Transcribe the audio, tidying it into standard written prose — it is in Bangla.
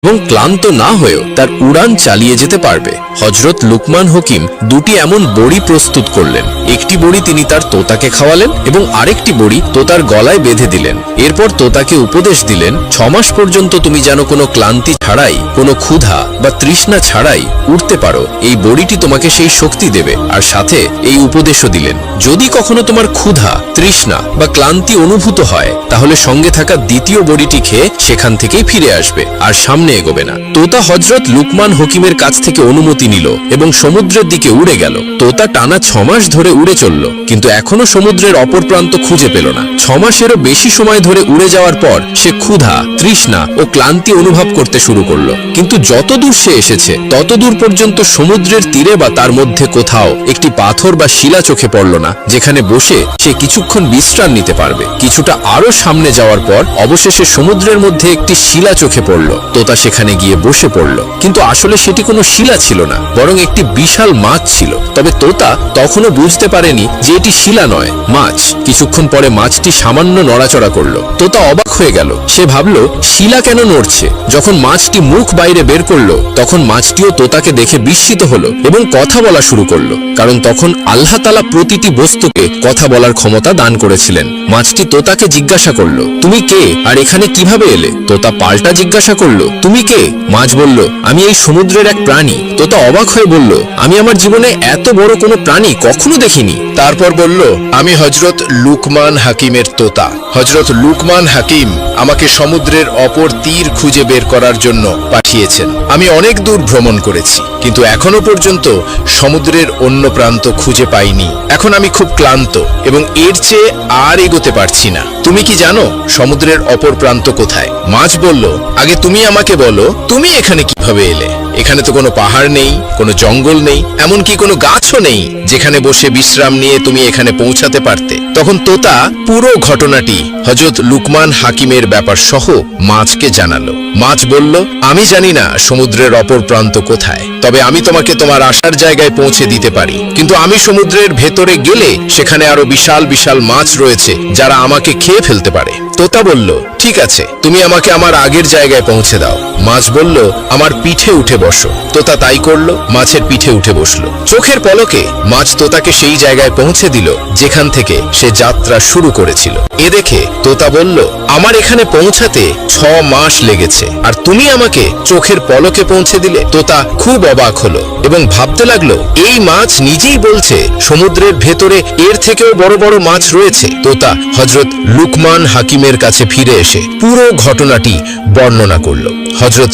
এবং ক্লান্ত না হয়েও তার উড়ান চালিয়ে যেতে পারবে। হযরত লুকমান হকিম দুটি এমন বড়ি প্রস্তুত করলেন। একটি বড়ি তিনি তার তোতাকে খাওয়ালেন এবং আরেকটি বড়ি তোতার গলায় বেঁধে দিলেন। এরপর তোতাকে উপদেশ দিলেন, 6 মাস পর্যন্ত তুমি যেন কোনো ক্লান্তি ছাড়াই, কোনো ক্ষুধা বা তৃষ্ণা ছাড়াই উড়তে পারো। এই বড়িটি তোমাকে সেই শক্তি দেবে। আর সাথে এই উপদেশও দিলেন, যদি কখনো তোমার ক্ষুধা, তৃষ্ণা বা ক্লান্তি অনুভূত হয় তাহলে সঙ্গে থাকা দ্বিতীয় বড়িটি খেয়ে সেখান থেকেই ফিরে আসবে আর সামনে এগোবে না। তোতা হযরত লুকমান হকিমের কাছ থেকে অনুমতি নিল এবং সমুদ্রের দিকে উড়ে গেল। তোতা টানা 6 মাস ধরে উড়ে চলল, কিন্তু এখনো সমুদ্রের অপর প্রান্ত খুঁজে পেল না। 6 মাসেরও বেশি সময় ধরে উড়ে যাওয়ার পর সে ক্ষুধা, তৃষ্ণা ও ক্লান্তি অনুভব করতে শুরু করলো। কিন্তু যতদূর সে এসেছে ততদূর পর্যন্ত সমুদ্রের তীরে বা তার মধ্যে কোথাও একটি পাথর বা শিলা চোখে পড়ল না, যেখানে বসে সে কিছুক্ষণ বিশ্রাম নিতে পারবে। কিছুটা আরো সামনে যাওয়ার পর অবশেষে সমুদ্রের মধ্যে একটি শিলা চোখে পড়ল। তোতা সেখানে গিয়ে বসে পড়ল, কিন্তু আসলে সেটি কোনো শিলা ছিল না, বরং একটি বিশাল মাছ ছিল। তবে তোতা তখনও বুঝতে পারেনি যে এটি শিলা নয়, মাছ। কিছুক্ষণ পরে মাছটি সামান্য নড়াচড়া করলো। তোতা অবাক হয়ে গেল। সে ভাবল, শিলা কেন নড়ছে? যখন মাছটি মুখ বাইরে বের করলো তখন মাছটিও তোতাকে দেখে বিস্মিত হলো এবং কথা বলা শুরু করলো, কারণ তখন আল্লাহ তাআলা প্রতিটি বস্তুকে কথা বলার ক্ষমতা দান করেছিলেন। মাছটি তোতাকে জিজ্ঞাসা করলো, তুমি কে আর এখানে কিভাবে এলে? তোতা পাল্টা জিজ্ঞাসা করলো, তুমি কে? মাছ বলল, আমি এই সমুদ্রের এক প্রাণী। তোতা অবাক হয়ে বলল, আমি আমার জীবনে এত বড় কোনো প্রাণী কখনো দেখিনি। তারপর বলল, আমি হযরত লুকমান হাকিমের তোতা। হযরত লুকমান হাকিম আমাকে সমুদ্রের অপর তীর খুঁজে বের করার জন্য পাঠিয়েছেন। আমি অনেক দূর ভ্রমণ করেছি, কিন্তু এখনো পর্যন্ত সমুদ্রের অন্য প্রান্ত খুঁজে পাইনি। এখন আমি খুব ক্লান্ত এবং এর চেয়ে আর এগোতে পারছি না। তুমি কি জানো সমুদ্রের অপর প্রান্ত কোথায়? মাছ বলল, আগে তুমি আমাকে বলো, তুমি এখানে কিভাবে এলে? এখানে তো কোনো পাহাড় নেই, কোনো জঙ্গল নেই, এমনকি কোনো গাছও নেই যেখানে বসে বিশ্রাম নিয়ে তুমি এখানে পৌঁছাতে পারতে। তখন তোতা পুরো ঘটনাটি হযরত লুকমান হাকিমের ব্যাপার সহ মাছকে জানালো। মাছ বলল, আমি জানি না সমুদ্রের অপর প্রান্ত কোথায়, তবে আমি তোমাকে তোমার আসার জায়গায় পৌঁছে দিতে পারি। কিন্তু আমি সমুদ্রের ভেতরে গেলে সেখানে আরো বিশাল বিশাল মাছ রয়েছে যারা আমাকে খেয়ে ফেলতে পারে। তোতা বলল, ঠিক আছে, তুমি আমাকে আমার আগের জায়গায় পৌঁছে দাও। মাছ বলল, আমার পিঠে উঠে বসো। তোতা তাই করলো, মাছের পিঠে উঠে বসলো। চোখের পলকে মাছ তোতাকে সেই জায়গায় পৌঁছে দিল যেখান থেকে সে যাত্রা শুরু করেছিল। এ দেখে তোতা বলল, আমার এখানে পৌঁছাতে 6 মাস লেগেছে, আর তুমি আমাকে চোখের পলকে পৌঁছে দিলে। তোতা খুব অবাক হলো এবং ভাবতে লাগলো, এই মাছ নিজেই বলছে সমুদ্রের ভেতরে এর থেকেও বড় বড় মাছ রয়েছে। তোতা হযরত লুকমান হাকিমের কাছে ফিরে এসে পুরো ঘটনাটি বর্ণনা করল। হযরত